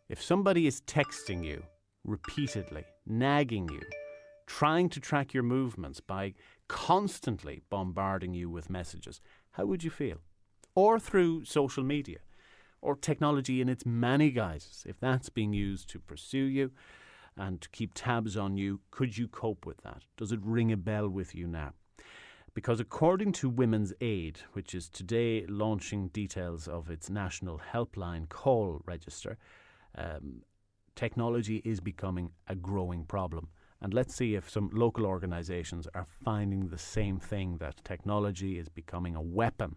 If somebody is texting you repeatedly, nagging you, trying to track your movements by constantly bombarding you with messages, how would you feel? Or through social media, or technology in its many guises, if that's being used to pursue you and to keep tabs on you, could you cope with that? Does it ring a bell with you now? Because according to Women's Aid, which is today launching details of its national helpline call register, technology is becoming a growing problem. And let's see if some local organisations are finding the same thing, that technology is becoming a weapon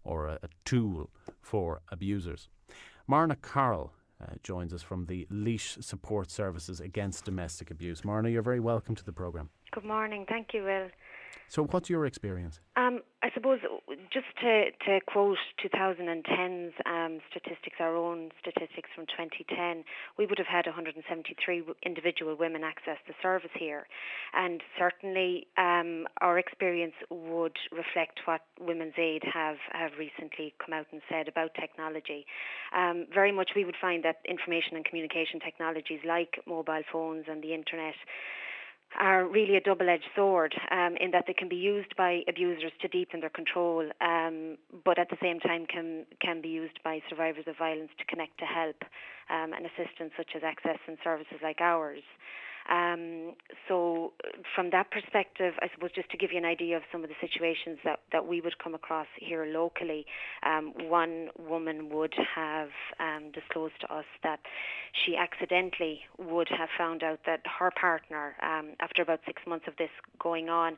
or a tool for abusers. Marna Carroll joins us from the Laois Support Services Against Domestic Abuse. Marna, you're very welcome to the programme. Good morning. Thank you, Will. So what's your experience? I suppose just to quote 2010's statistics, our own statistics from 2010, we would have had 173 individual women access the service here. And certainly our experience would reflect what Women's Aid have recently come out and said about technology. Very much we would find that information and communication technologies like mobile phones and the internet are really a double-edged sword in that they can be used by abusers to deepen their control, but at the same time can be used by survivors of violence to connect to help and assistance, such as access and services like ours. So from that perspective, I suppose just to give you an idea of some of the situations that we would come across here locally, one woman would have disclosed to us that she accidentally would have found out that her partner, after about 6 months of this going on,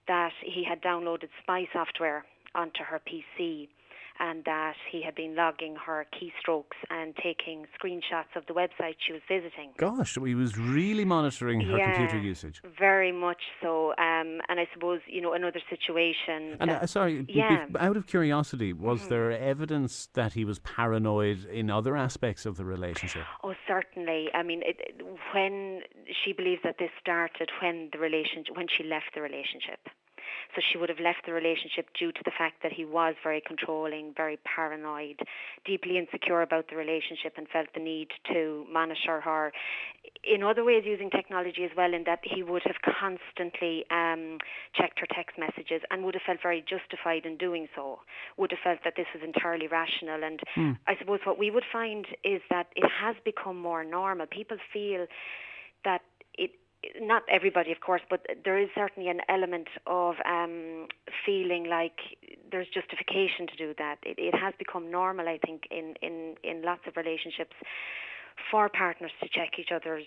that he had downloaded spy software onto her PC, and that he had been logging her keystrokes and taking screenshots of the website she was visiting. Gosh, so he was really monitoring her computer usage. Very much so. And I suppose, another situation... And out of curiosity, was there evidence that he was paranoid in other aspects of the relationship? Oh, certainly. I mean, when she believes that this started when she left the relationship. So she would have left the relationship due to the fact that he was very controlling, very paranoid, deeply insecure about the relationship, and felt the need to monitor her. In other ways, using technology as well, in that he would have constantly checked her text messages and would have felt very justified in doing so, would have felt that this was entirely rational. And I suppose what we would find is that it has become more normal. People feel that not everybody, of course, but there is certainly an element of feeling like there's justification to do that. It has become normal, I think, in lots of relationships for partners to check each other's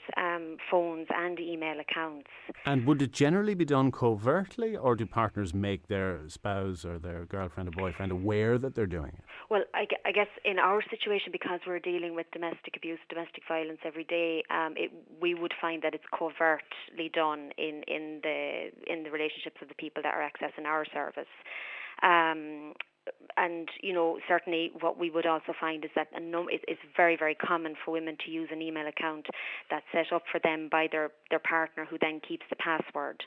phones and email accounts. And would it generally be done covertly, or do partners make their spouse or their girlfriend or boyfriend aware that they're doing it? Well, I guess in our situation, because we're dealing with domestic abuse, domestic violence every day, we would find that it's covertly done in the relationships of the people that are accessing our service. And, certainly what we would also find is that it's very, very common for women to use an email account that's set up for them by their partner, who then keeps the password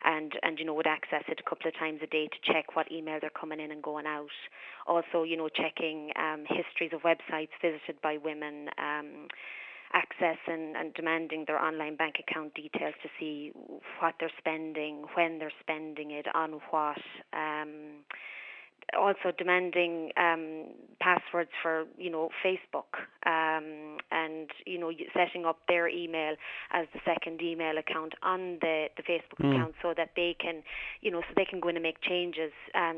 and would access it a couple of times a day to check what emails are coming in and going out. Also, checking histories of websites visited by women, access and demanding their online bank account details to see what they're spending, when they're spending it, on what. Also demanding passwords for, Facebook, and, setting up their email as the second email account on the Facebook account, so that they can, go in and make changes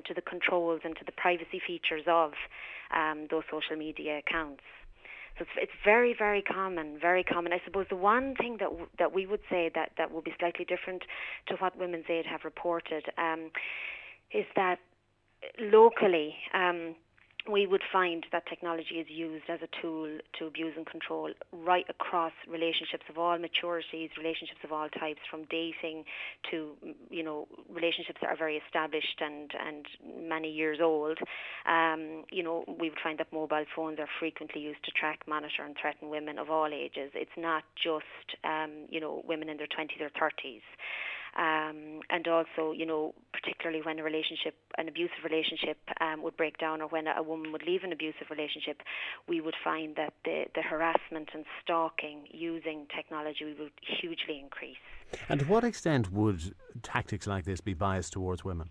to the controls and to the privacy features of those social media accounts. So it's very, very common, very common. I suppose the one thing that we would say that will be slightly different to what Women's Aid have reported is that locally, we would find that technology is used as a tool to abuse and control right across relationships of all maturities, relationships of all types, from dating to, relationships that are very established and many years old. We would find that mobile phones are frequently used to track, monitor and threaten women of all ages. It's not just, women in their 20s or 30s. And also, particularly when an abusive relationship would break down, or when a woman would leave an abusive relationship, we would find that the harassment and stalking using technology would hugely increase. And to what extent would tactics like this be biased towards women?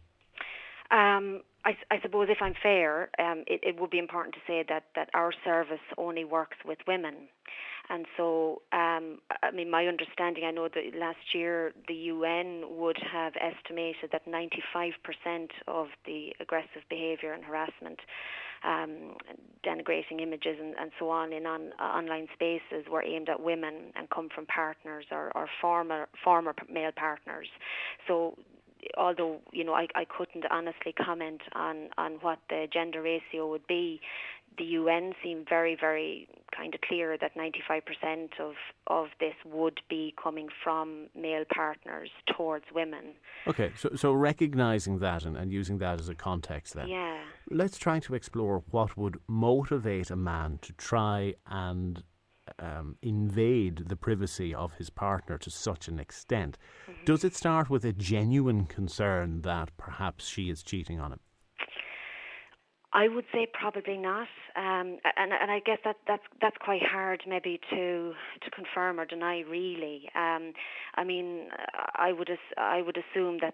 I suppose, if I'm fair, it would be important to say that our service only works with women. And so, my understanding, I know that last year the UN would have estimated that 95% of the aggressive behaviour and harassment, denigrating images and so on in online spaces were aimed at women and come from partners or former male partners. So, although I couldn't honestly comment on what the gender ratio would be, the UN seemed very, very kind of clear that 95% of this would be coming from male partners towards women. Okay, so recognising that and using that as a context then. Yeah. Let's try to explore what would motivate a man to try and invade the privacy of his partner to such an extent. Mm-hmm. Does it start with a genuine concern that perhaps she is cheating on him? I would say probably not, and I guess that's quite hard maybe to confirm or deny really. I would assume that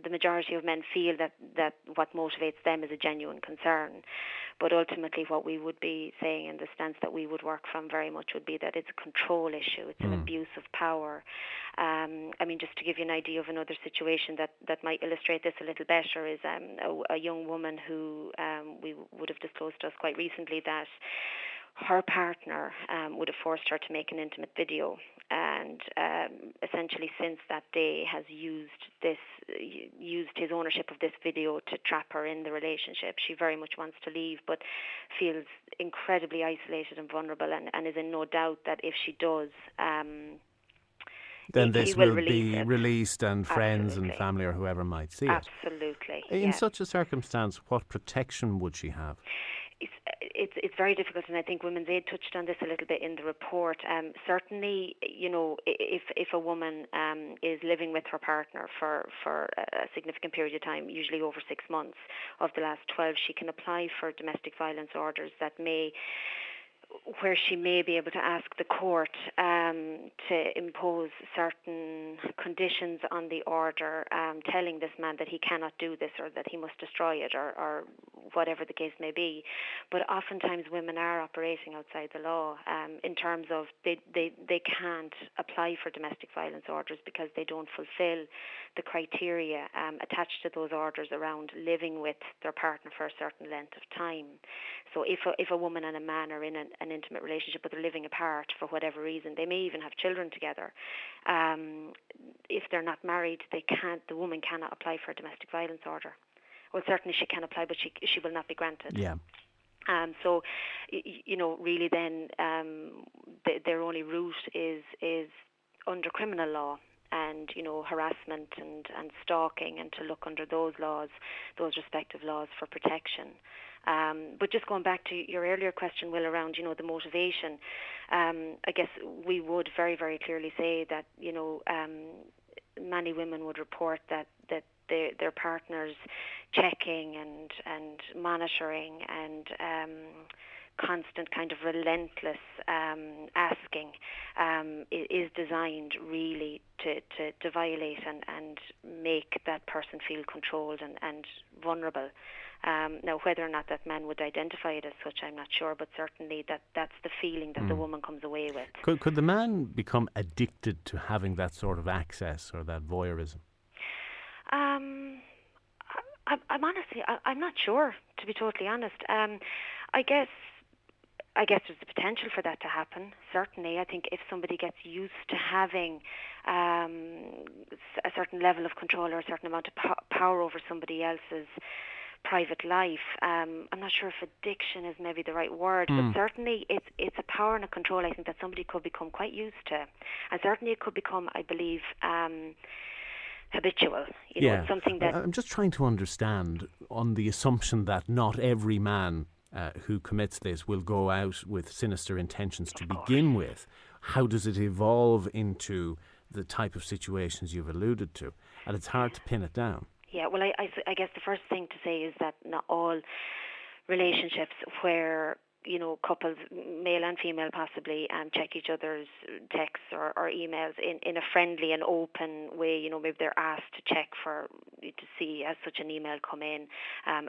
the majority of men feel that what motivates them is a genuine concern. But ultimately what we would be saying, and the stance that we would work from very much, would be that it's a control issue. It's an abuse of power. Just to give you an idea of another situation that might illustrate this a little better is a young woman who we would have disclosed to us quite recently that her partner would have forced her to make an intimate video, and essentially since that day has used his ownership of this video to trap her in the relationship. She very much wants to leave, but feels incredibly isolated and vulnerable, and is in no doubt that if she does, then this will be it. Released, and friends Absolutely. and family or whoever might see Absolutely. it. In such a circumstance, what protection would she have? It's very difficult, and I think Women's Aid touched on this a little bit in the report. Certainly, if a woman is living with her partner for a significant period of time, usually over 6 months of the last 12, she can apply for domestic violence orders where she may be able to ask the court to impose certain conditions on the order, telling this man that he cannot do this or that he must destroy it or whatever the case may be. But oftentimes women are operating outside the law in terms of they can't apply for domestic violence orders because they don't fulfill the criteria attached to those orders around living with their partner for a certain length of time. So if a woman and a man are in an intimate relationship but they're living apart for whatever reason, they may even have children together. If they're not married, the woman cannot apply for a domestic violence order. Well, certainly she can apply, but she will not be granted. Yeah. So, really then their only route is under criminal law and, harassment and stalking, and to look under those respective laws for protection. But just going back to your earlier question, Will, around, the motivation, I guess we would very, very clearly say that, many women would report that their partners checking and monitoring and constant kind of relentless asking is designed really to violate and make that person feel controlled and vulnerable. Now, whether or not that man would identify it as such, I'm not sure, but certainly that's the feeling that the woman comes away with. Could the man become addicted to having that sort of access or that voyeurism? I'm not sure, to be totally honest. I guess there's the potential for that to happen, certainly. I think if somebody gets used to having a certain level of control or a certain amount of power over somebody else's private life, I'm not sure if addiction is maybe the right word, but certainly it's a power and a control I think that somebody could become quite used to. And certainly it could become, I believe, habitual. It's something that I'm just trying to understand, on the assumption that not every man who commits this will go out with sinister intentions to begin with. How does it evolve into the type of situations you've alluded to, and it's hard to pin it down. Yeah, well, I guess the first thing to say is that not all relationships where couples, male and female possibly, check each other's texts or emails in a friendly and open way. Maybe they're asked to check to see as such an email come in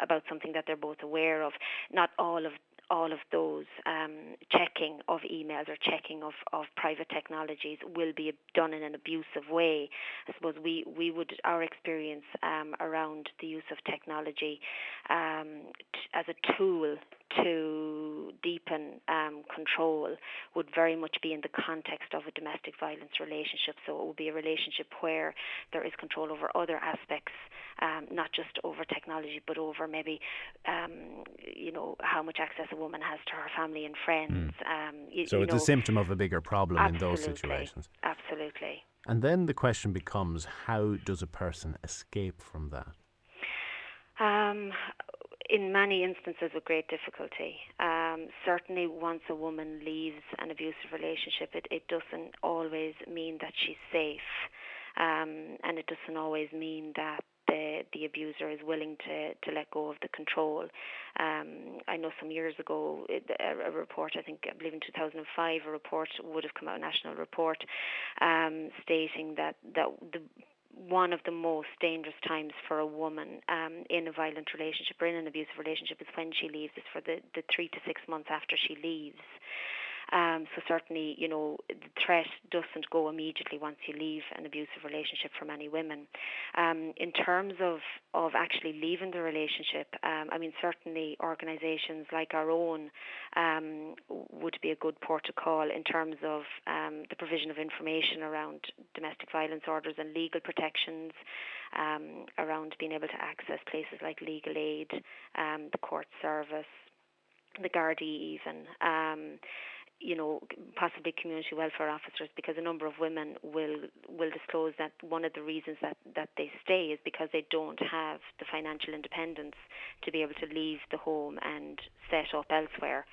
about something that they're both aware of. Not all of those checking of emails or checking of private technologies will be done in an abusive way. I suppose our experience around the use of technology as a tool to deepen control would very much be in the context of a domestic violence relationship. So it would be a relationship where there is control over other aspects, not just over technology, but over maybe how much access a woman has to her family and friends. So it's a symptom of a bigger problem in those Absolutely. situations. Absolutely. And then the question becomes, how does a person escape from that? In many instances with great difficulty. Certainly once a woman leaves an abusive relationship, it doesn't always mean that she's safe, and it doesn't always mean that the abuser is willing to let go of the control. I know some years ago, a report, I believe in 2005, a report would have come out, a national report, stating that one of the most dangerous times for a woman in a violent relationship or in an abusive relationship is when she leaves. It's for the 3 to 6 months after she leaves. So certainly, the threat doesn't go immediately once you leave an abusive relationship for many women. In terms of actually leaving the relationship, certainly organisations like our own would be a good port to call in terms of the provision of information around domestic violence orders and legal protections, around being able to access places like legal aid, the court service, the Gardaí even, possibly community welfare officers, because a number of women will disclose that one of the reasons that they stay is because they don't have the financial independence to be able to leave the home and set up elsewhere.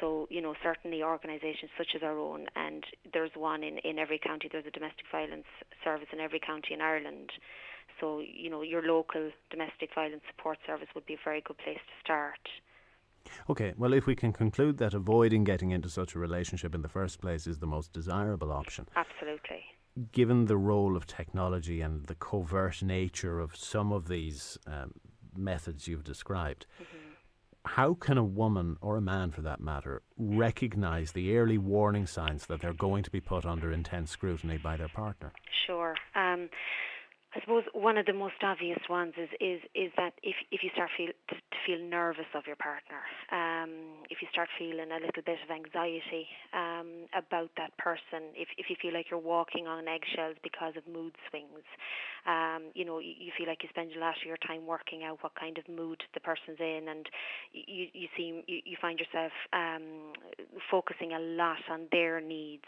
So certainly organisations such as our own, and there's one in every county, there's a domestic violence service in every county in Ireland. So, your local domestic violence support service would be a very good place to start. Okay, well, if we can conclude that avoiding getting into such a relationship in the first place is the most desirable option. Absolutely. Given the role of technology and the covert nature of some of these methods you've described, how can a woman, or a man for that matter, recognise the early warning signs that they're going to be put under intense scrutiny by their partner? Sure. I suppose one of the most obvious ones is that if you start to feel nervous of your partner, if you start feeling a little bit of anxiety about that person, if you feel like you're walking on eggshells because of mood swings, you feel like you spend a lot of your time working out what kind of mood the person's in, and you find yourself focusing a lot on their needs.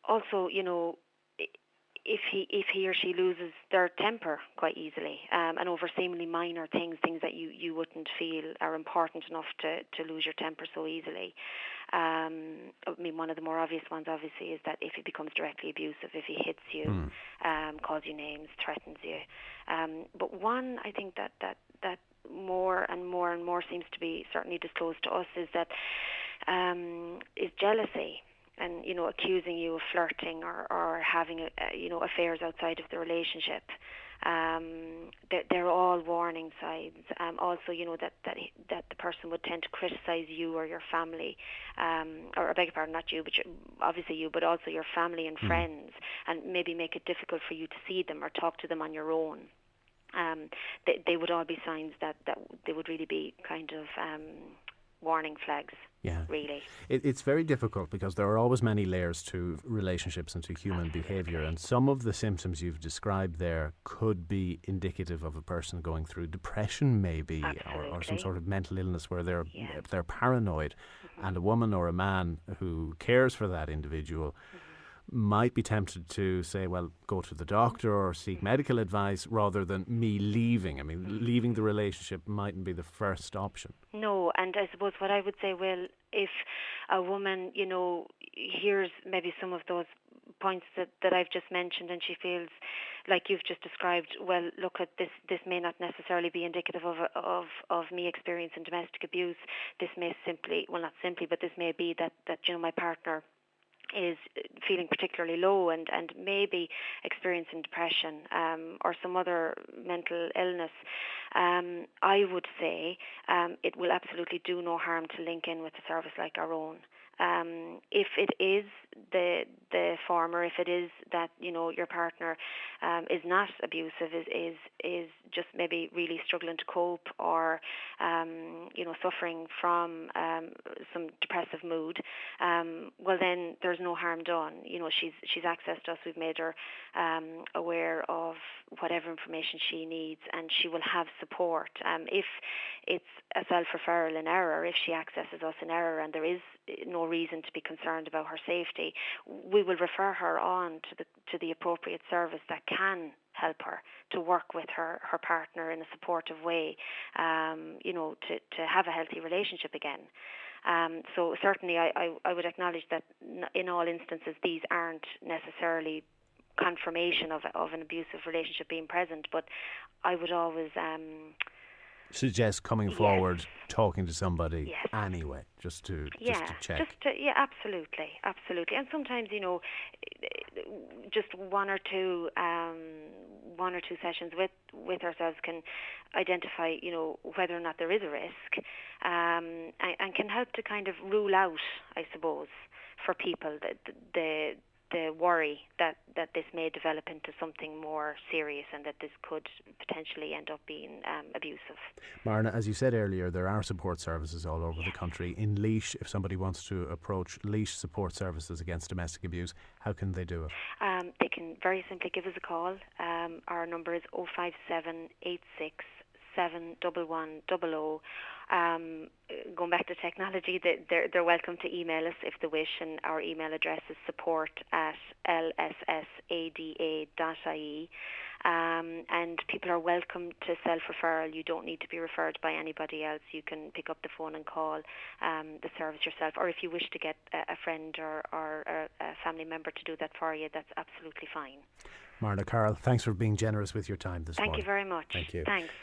Also, if he or she loses their temper quite easily, and over seemingly minor things that you wouldn't feel are important enough to lose your temper so easily. One of the more obvious ones, obviously, is that if he becomes directly abusive, if he hits you, calls you names, threatens you. But one, I think that more and more seems to be certainly disclosed to us is that is jealousy. And accusing you of flirting or having affairs outside of the relationship, they're all warning signs. Also, that the person would tend to criticise you or your family, or I beg your pardon, not you, but obviously you, but also your family and friends, and maybe make it difficult for you to see them or talk to them on your own. They would all be signs that they would really be kind of warning flags. Yeah, really. It's very difficult because there are always many layers to relationships and to human behaviour, and some of the symptoms you've described there could be indicative of a person going through depression, maybe, or some sort of mental illness where they're paranoid, and a woman or a man who cares for that individual might be tempted to say, well, go to the doctor or seek medical advice rather than me leaving. Leaving the relationship mightn't be the first option. No, and I suppose what I would say, Will, if a woman, hears maybe some of those points that I've just mentioned, and she feels like you've just described, well, look at this may not necessarily be indicative of me experiencing domestic abuse. This may simply, well, not simply, but this may be that my partner is feeling particularly low and maybe experiencing depression or some other mental illness. I would say it will absolutely do no harm to link in with a service like our own. If it is the former, if it is that your partner is not abusive, is just maybe really struggling to cope, or suffering from some depressive mood, well then there's no harm done. She's accessed us. We've made her aware of whatever information she needs, and she will have support. If it's a self-referral in error, if she accesses us in error and there is no reason to be concerned about her safety, we will refer her on to the appropriate service that can help her to work with her partner in a supportive way, to have a healthy relationship again. So certainly I would acknowledge that in all instances these aren't necessarily confirmation of an abusive relationship being present, but I would always suggest coming forward, talking to somebody anyway, just to check. Absolutely. And sometimes, just one or two sessions with ourselves can identify, whether or not there is a risk, and can help to kind of rule out, I suppose, for people the worry that this may develop into something more serious and that this could potentially end up being abusive. Marna, as you said earlier, there are support services all over the country. In Laois, if somebody wants to approach Laois support services against domestic abuse, how can they do it? They can very simply give us a call. Our number is 05786 71100. Going back to technology, they're welcome to email us if they wish, and our email address is support@lssada.ie. And people are welcome to self-referral. You don't need to be referred by anybody else. You can pick up the phone and call the service yourself, or if you wish to get a friend or a family member to do that for you, that's absolutely fine. Marna Carroll, thanks for being generous with your time this morning. Thank you very much. Thank you. Thanks.